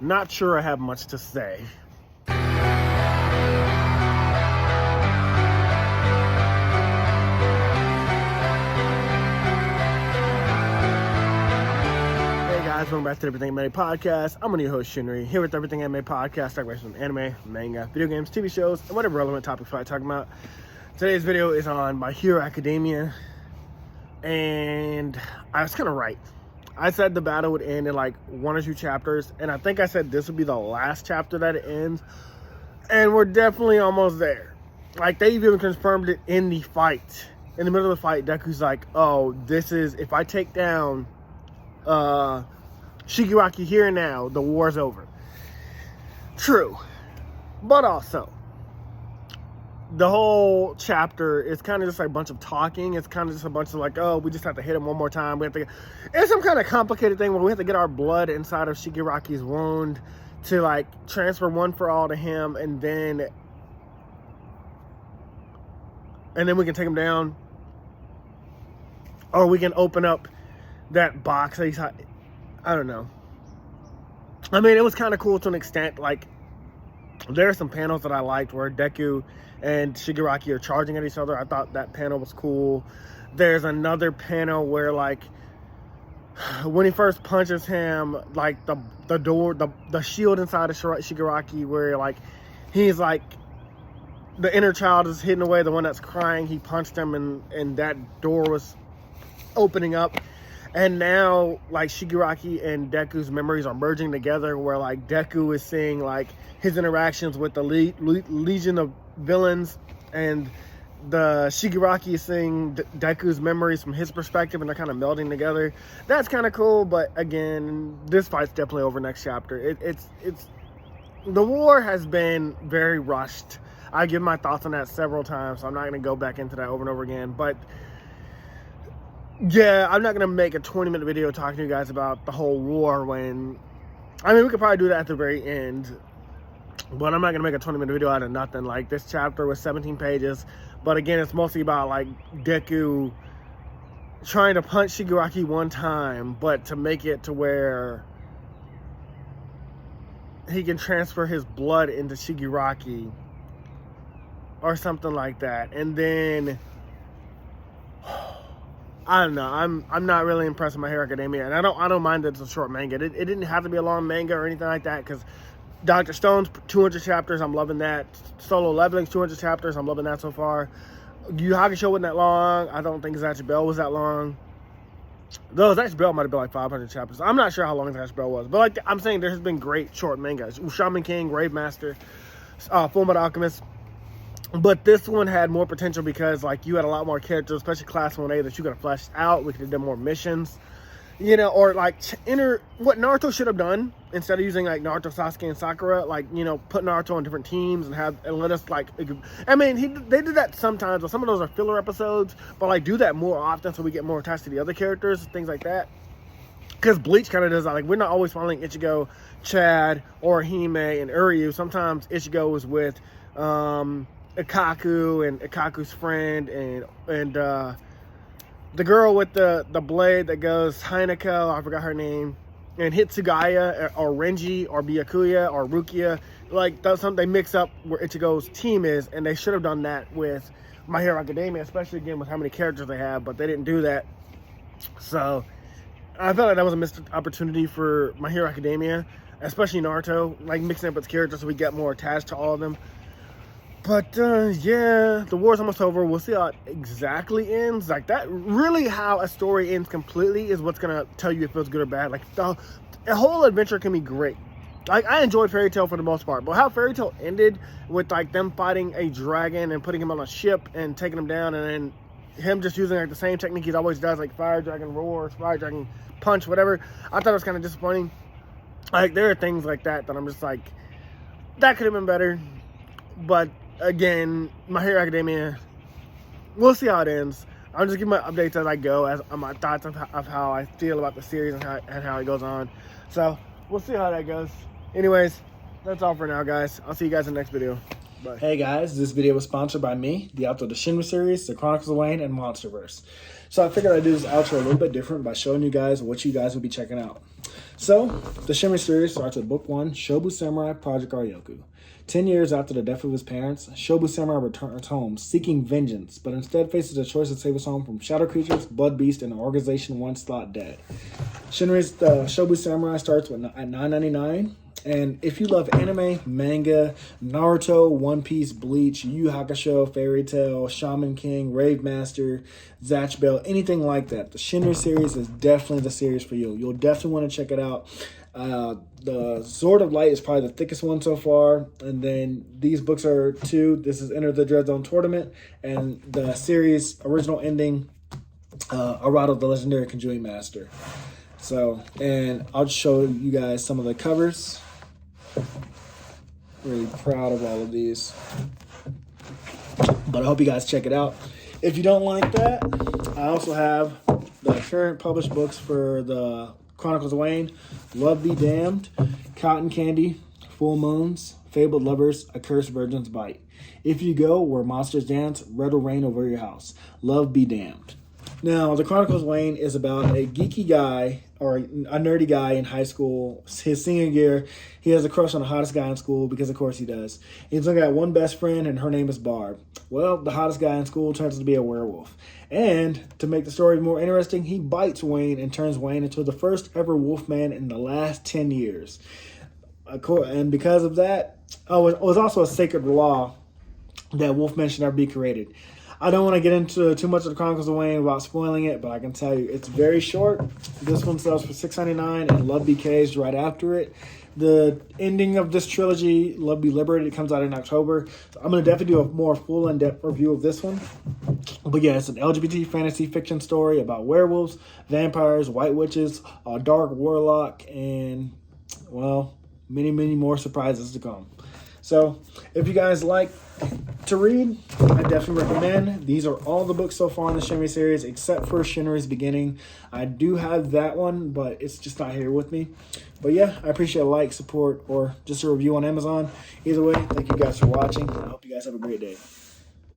Not sure I have much to say. Welcome back to Everything Anime Podcast. I'm one of your host, Shinry, here with Everything Anime Podcast, talking about some anime, manga, video games, TV shows, and whatever relevant topics we're talking about. Today's video is on My Hero Academia, and I was kind of right. I said the battle would end in like 1 or 2 chapters, and I think I said this would be the last chapter that it ends, and we're definitely almost there. Like, they even confirmed it in the fight. In the middle of the fight, Deku's like, oh, this is, if I take down, Shigaraki here and now, the war's over. True. But also, the whole chapter is kind of just like a bunch of talking. It's kind of just a bunch of like, oh, we just have to hit him one more time. We have to. It's some kind of complicated thing where we have to get our blood inside of Shigaraki's wound to like transfer one for all to him, and then we can take him down, or we can open up that box that he's. I don't know. I mean, it was kind of cool to an extent. Like, there are some panels that I liked where Deku and Shigaraki are charging at each other. I thought that panel was cool. There's another panel where, like, when he first punches him, like, the door, the shield inside of Shigaraki, where, like, he's, like, the inner child is hidden away, the one that's crying. He punched him, and that door was opening up. And now, like, Shigaraki and Deku's memories are merging together, where, like, Deku is seeing, like, his interactions with the Legion of Villains, and the Shigaraki is seeing Deku's memories from his perspective, and they're kind of melding together. That's kind of cool, but again, this fight's definitely over next chapter. It's the war has been very rushed. I give my thoughts on that several times, so I'm not going to go back into that over and over again, but yeah, I'm not going to make a 20-minute video talking to you guys about the whole war when, I mean, we could probably do that at the very end, but I'm not going to make a 20-minute video out of nothing. Like, this chapter was 17 pages, but again, it's mostly about, like, Deku trying to punch Shigaraki one time, but to make it to where he can transfer his blood into Shigaraki or something like that. And then I don't know. I'm not really impressed with My Hero Academia, and I don't mind that it's a short manga. It didn't have to be a long manga or anything like that, because Dr. Stone's 200 chapters, I'm loving that. Solo Leveling's 200 chapters, I'm loving that so far. Yu Hakusho wasn't that long. I don't think Zatch Bell was that long. Though Zatch Bell might have been like 500 chapters. I'm not sure how long Zatch Bell was, but like I'm saying, there has been great short mangas. Shaman King, Grave Master, Fullmetal Alchemist. But this one had more potential because, like, you had a lot more characters, especially Class 1A, that you could have fleshed out. We could have done more missions, you know, or, like, what Naruto should have done, instead of using, like, Naruto, Sasuke, and Sakura, like, you know, put Naruto on different teams and let us, like, I mean, they did that sometimes, but some of those are filler episodes, but, like, do that more often so we get more attached to the other characters, things like that. Because Bleach kind of does that. Like, we're not always following Ichigo, Chad, or Hime, and Uryu. Sometimes Ichigo is with, Ikaku and Ikaku's friend and the girl with the blade that goes Hinako, I forgot her name, and Hitsugaya or Renji or Byakuya or Rukia. Like, that's something they mix up where Ichigo's team is, and they should have done that with My Hero Academia, especially again with how many characters they have, but they didn't do that. So I felt like that was a missed opportunity for My Hero Academia, especially Naruto, like mixing up its characters so we get more attached to all of them. But, yeah, the war's almost over. We'll see how it exactly ends. Like, that, really how a story ends completely is what's going to tell you if it feels good or bad. Like, the whole adventure can be great. Like, I enjoyed Fairy Tail for the most part. But how Fairy Tail ended with, like, them fighting a dragon and putting him on a ship and taking him down, and then him just using, like, the same technique he always does, like Fire Dragon Roar, Fire Dragon Punch, whatever. I thought it was kind of disappointing. Like, there are things like that I'm just like, that could have been better. But again, My Hero Academia, we'll see how it ends. I'm just giving my updates as I go, as my thoughts of how I feel about the series and how it goes on. So we'll see how that goes. Anyways, that's all for now, guys. I'll see you guys in the next video. Bye. Hey guys, this video was sponsored by me, the author of the Shinry series, the Chronicles of Wayne, and Monsterverse. So I figured I'd do this outro a little bit different by showing you guys what you guys would be checking out. So, the Shinry series starts with Book 1, Shobu Samurai Project Aryoku. 10 years after the death of his parents, Shobu Samurai returns home seeking vengeance, but instead faces a choice to save his home from shadow creatures, blood beasts, and an organization once thought dead. Shinry's Shobu Samurai starts at $9.99. And if you love anime, manga, Naruto, One Piece, Bleach, Yu Yu Hakusho, Fairy Tail, Shaman King, Rave Master, Zatch Bell, anything like that, the Shinry series is definitely the series for you. You'll definitely want to check it out. The Sword of Light is probably the thickest one so far. And then these books are 2. This is Enter the Dread Zone Tournament. And the series original ending, Arado, the Legendary Konjuis Master. So, and I'll just show you guys some of the covers. Really proud of all of these. But I hope you guys check it out. If you don't like that, I also have the current published books for the Chronicles of Wayne, Love Be Damned, Cotton Candy, Full Moons, Fabled Lovers, A Cursed Virgin's Bite. If You Go Where Monsters Dance, Red will Rain Over Your House. Love Be Damned. Now, the Chronicles of Wayne is about a geeky guy, or a nerdy guy in high school. His senior year, he has a crush on the hottest guy in school, because of course he does. He's only got one best friend, and her name is Barb. Well, the hottest guy in school turns out to be a werewolf. And to make the story more interesting, he bites Wayne and turns Wayne into the first ever wolfman in the last 10 years. And because of that, it was also a sacred law that wolfmen should never be created. I don't want to get into too much of the Chronicles of Wayne without spoiling it, but I can tell you it's very short. This one sells for $6.99, and Love Be Caged right after it. The ending of this trilogy, Love Be Liberated, comes out in October. So I'm going to definitely do a more full in-depth review of this one. But yeah, it's an LGBT fantasy fiction story about werewolves, vampires, white witches, a dark warlock, and, well, many, many more surprises to come. So if you guys like to read, I definitely recommend. These are all the books so far in the Shinry series, except for Shinry's Beginning. I do have that one, but it's just not here with me. But yeah, I appreciate a like, support, or just a review on Amazon. Either way, thank you guys for watching. I hope you guys have a great day.